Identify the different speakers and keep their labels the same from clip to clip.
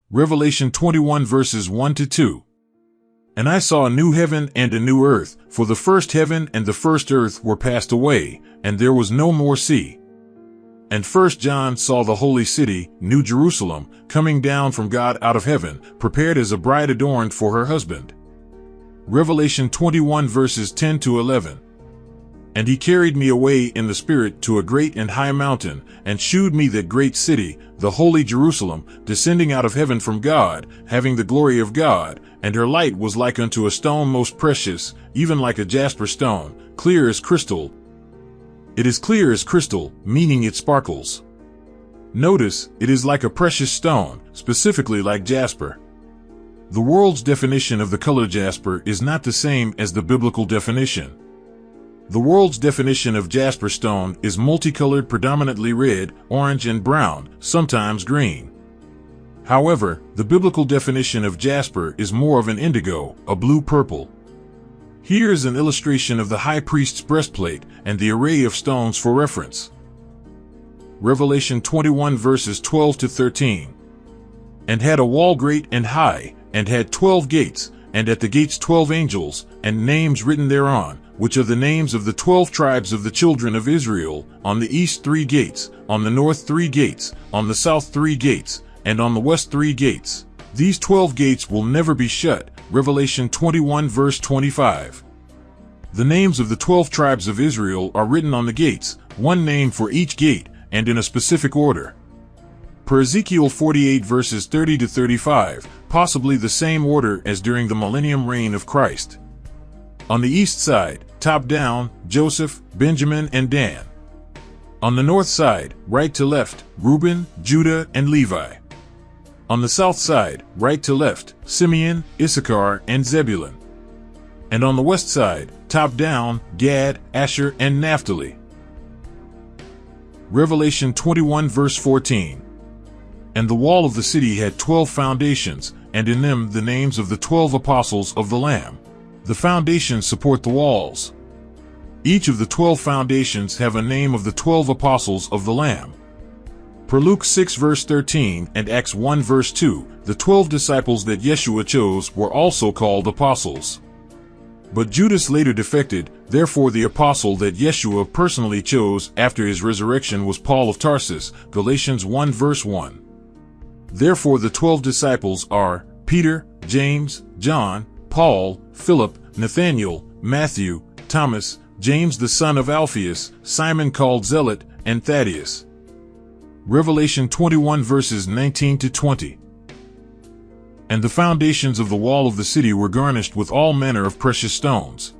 Speaker 1: Revelation 21 verses 1 to 2. And I saw a new heaven and a new earth, for the first heaven and the first earth were passed away, and there was no more sea. And 1 John saw the holy city, New Jerusalem, coming down from God out of heaven, prepared as a bride adorned for her husband. Revelation 21 verses 10 to 11. And he carried me away in the Spirit to a great and high mountain, and shewed me that great city, the holy Jerusalem, descending out of heaven from God, having the glory of God, and her light was like unto a stone most precious, even like a jasper stone, clear as crystal. It is clear as crystal, meaning it sparkles. Notice, it is like a precious stone, specifically like jasper. The world's definition of the color jasper is not the same as the biblical definition. The world's definition of jasper stone is multicolored, predominantly red, orange, and brown, sometimes green. However, the biblical definition of jasper is more of an indigo, a blue-purple. Here is an illustration of the high priest's breastplate and the array of stones for reference. Revelation 21 verses 12 to 13. And had a wall great and high, and had 12 gates, and at the gates 12 angels, and names written thereon, which are the names of the 12 tribes of the children of Israel, on the east 3 gates, on the north 3 gates, on the south 3 gates, and on the west 3 gates. These 12 gates will never be shut. Revelation 21 verse 25. The names of the 12 tribes of Israel are written on the gates, one name for each gate, and in a specific order. Per Ezekiel 48 verses 30 to 35, possibly the same order as during the millennium reign of Christ. On the east side, top down, Joseph, Benjamin, and Dan. On the north side, right to left, Reuben, Judah, and Levi. On the south side, right to left, Simeon, Issachar, and Zebulun. And on the west side, top down, Gad, Asher, and Naphtali. Revelation 21 verse 14. And the wall of the city had 12 foundations, and in them the names of the 12 apostles of the Lamb. The foundations support the walls. Each of the 12 foundations have a name of the 12 apostles of the Lamb. Per Luke 6 verse 13 and Acts 1 verse 2, the 12 disciples that Yeshua chose were also called apostles. But Judas later defected, therefore the apostle that Yeshua personally chose after his resurrection was Paul of Tarsus, Galatians 1 verse 1. Therefore the 12 disciples are Peter, James, John, Paul, Philip, Nathanael, Matthew, Thomas, James the son of Alphaeus, Simon called Zealot, and Thaddeus. Revelation 21 verses 19 to 20. And the foundations of the wall of the city were garnished with all manner of precious stones.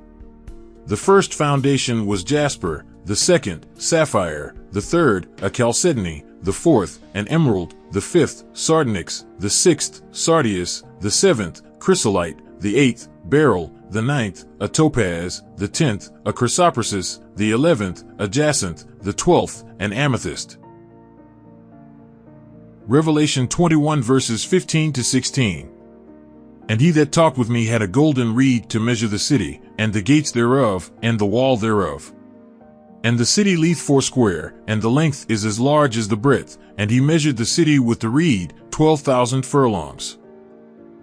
Speaker 1: The first foundation was jasper, the second, sapphire, the third, a chalcedony, the fourth, an emerald, the fifth, sardonyx, the sixth, sardius, the seventh, chrysolite, the eighth, beryl, the ninth, a topaz, the 10th, a chrysoprasus, the 11th, a jacinth, the 12th, an amethyst. Revelation 21 verses 15 to 16. And he that talked with me had a golden reed to measure the city, and the gates thereof, and the wall thereof. And the city lieth foursquare, and the length is as large as the breadth, and he measured the city with the reed, 12,000 furlongs.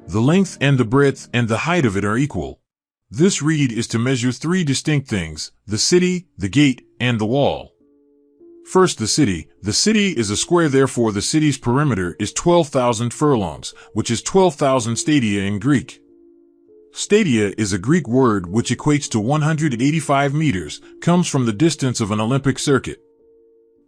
Speaker 1: The length and the breadth and the height of it are equal. This reed is to measure 3 distinct things: the city, the gate, and the wall. First, the city. The city is a square, therefore the city's perimeter is 12,000 furlongs, which is 12,000 stadia in Greek. Stadia is a Greek word which equates to 185 meters, comes from the distance of an Olympic circuit.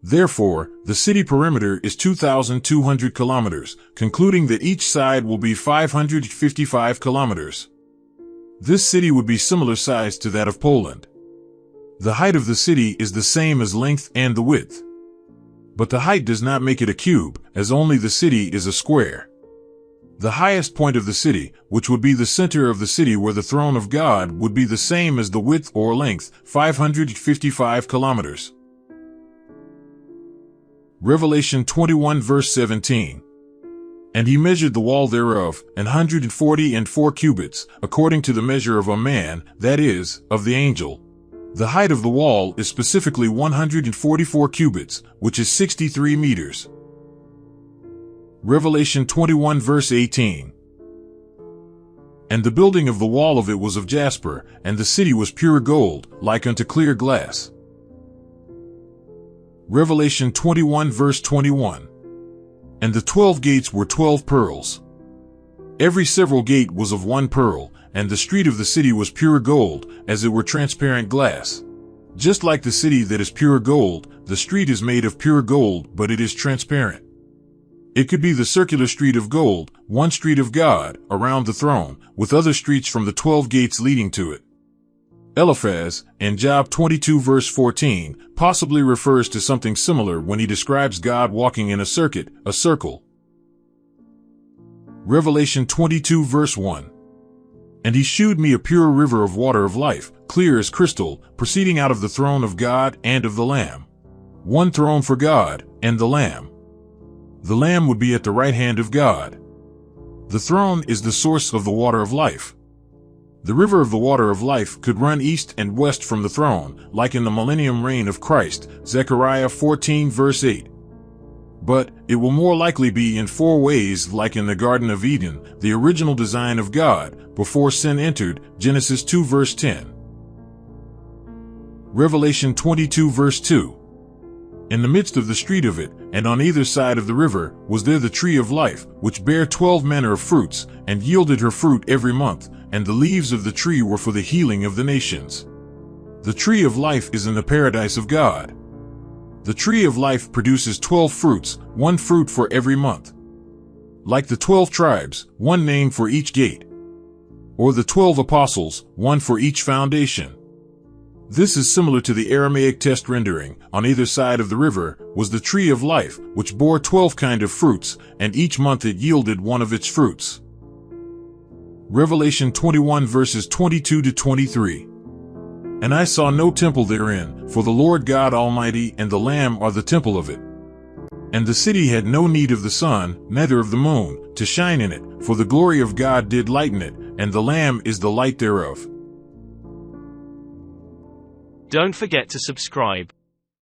Speaker 1: Therefore, the city perimeter is 2,200 kilometers, concluding that each side will be 555 kilometers. This city would be similar size to that of Poland. The height of the city is the same as length and the width. But the height does not make it a cube, as only the city is a square. The highest point of the city, which would be the center of the city where the throne of God would be the same as the width or length, 555 kilometers. Revelation 21 verse 17. And he measured the wall thereof, 144 cubits, according to the measure of a man, that is, of the angel. The height of the wall is specifically 144 cubits, which is 63 meters. Revelation 21 verse 18. And the building of the wall of it was of jasper, and the city was pure gold, like unto clear glass. Revelation 21 verse 21. And the 12 gates were 12 pearls. Every several gate was of one pearl, and the street of the city was pure gold, as it were transparent glass. Just like the city that is pure gold, the street is made of pure gold, but it is transparent. It could be the circular street of gold, one street of God, around the throne, with other streets from the 12 gates leading to it. Eliphaz, in Job 22 verse 14, possibly refers to something similar when he describes God walking in a circle. Revelation 22 verse 1. And he shewed me a pure river of water of life, clear as crystal, proceeding out of the throne of God and of the Lamb. One throne for God, and the Lamb. The Lamb would be at the right hand of God. The throne is the source of the water of life. The river of the water of life could run east and west from the throne, like in the millennium reign of Christ, Zechariah 14 verse 8. But it will more likely be in four ways, like in the Garden of Eden, the original design of God, before sin entered, Genesis 2 verse 10. Revelation 22 verse 2. In the midst of the street of it, and on either side of the river, was there the tree of life, which bare 12 manner of fruits, and yielded her fruit every month, and the leaves of the tree were for the healing of the nations. The tree of life is in the paradise of God. The tree of life produces 12 fruits, one fruit for every month. Like the 12 tribes, one name for each gate. Or the 12 apostles, one for each foundation. This is similar to the Aramaic test rendering. On either side of the river was the tree of life, which bore 12 kind of fruits, and each month it yielded one of its fruits. Revelation 21 verses 22 to 23. And I saw no temple therein, for the Lord God Almighty and the Lamb are the temple of it. And the city had no need of the sun, neither of the moon, to shine in it, for the glory of God did lighten it, and the Lamb is the light thereof.
Speaker 2: Don't forget to subscribe.